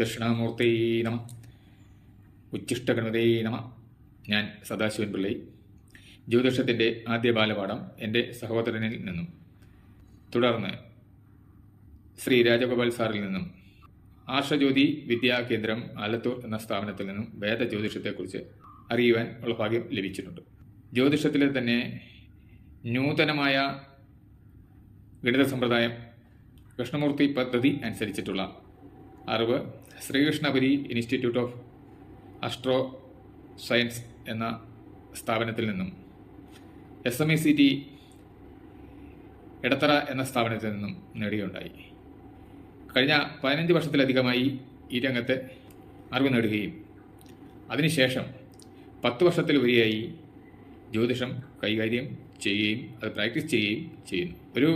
ദക്ഷിണാമൂർത്തേ നമ. ഉച്ഛിഷ്ടഗണപതേ നമ. ഞാൻ സദാശിവൻ പിള്ളൈ. ജ്യോതിഷത്തിൻ്റെ ആദ്യ ബാലപാഠം എൻ്റെ സഹോദരനിൽ നിന്നും, തുടർന്ന് ശ്രീ രാജഗോപാൽ സാറിൽ നിന്നും, ആർഷജ്യോതി വിദ്യാകേന്ദ്രം ആലത്തൂർ എന്ന സ്ഥാപനത്തിൽ നിന്നും വേദജ്യോതിഷത്തെക്കുറിച്ച് അറിയുവാൻ ഉള്ള ഭാഗ്യം ലഭിച്ചിട്ടുണ്ട്. ജ്യോതിഷത്തിലെ തന്നെ നൂതനമായ ഗണിത സമ്പ്രദായം, കൃഷ്ണമൂർത്തി പദ്ധതി അനുസരിച്ചിട്ടുള്ള അറിവ് ശ്രീകൃഷ്ണപുരി ഇൻസ്റ്റിറ്റ്യൂട്ട് ഓഫ് ആസ്ട്രോ സയൻസ് എന്ന സ്ഥാപനത്തിൽ നിന്നും, SMECT എടത്തറ എന്ന സ്ഥാപനത്തിൽ നിന്നും നേടുകയുണ്ടായി. കഴിഞ്ഞ 15 വർഷത്തിലധികമായി ഈ രംഗത്ത് അറിവ് നേടുകയും അതിനുശേഷം 10 വർഷത്തിലുപരിയായി ജ്യോതിഷം കൈകാര്യം ചെയ്യുകയും അത് പ്രാക്ടീസ് ചെയ്യുകയും ചെയ്യുന്നു. ഒരു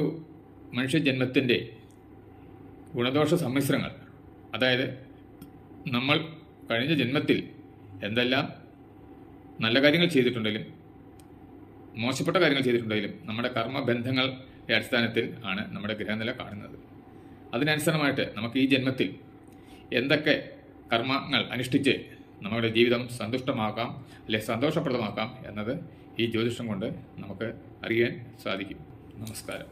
മനുഷ്യജന്മത്തിൻ്റെ ഗുണദോഷ സമ്മിശ്രങ്ങൾ, അതായത് നമ്മൾ കഴിഞ്ഞ ജന്മത്തിൽ എന്തെല്ലാം നല്ല കാര്യങ്ങൾ ചെയ്തിട്ടുണ്ടെങ്കിലും മോശപ്പെട്ട കാര്യങ്ങൾ ചെയ്തിട്ടുണ്ടെങ്കിലും നമ്മുടെ കർമ്മബന്ധങ്ങളുടെ അടിസ്ഥാനത്തിൽ ആണ് നമ്മുടെ ഗ്രഹനില കാണുന്നത്. അതിനനുസരണമായിട്ട് നമുക്ക് ഈ ജന്മത്തിൽ എന്തൊക്കെ കർമ്മങ്ങൾ അനുഷ്ഠിച്ച് നമ്മുടെ ജീവിതം സന്തുഷ്ടമാക്കാം, അല്ലെങ്കിൽ സന്തോഷപ്രദമാക്കാം എന്നത് ഈ ജ്യോതിഷം കൊണ്ട് നമുക്ക് അറിയാൻ സാധിക്കും. നമസ്കാരം.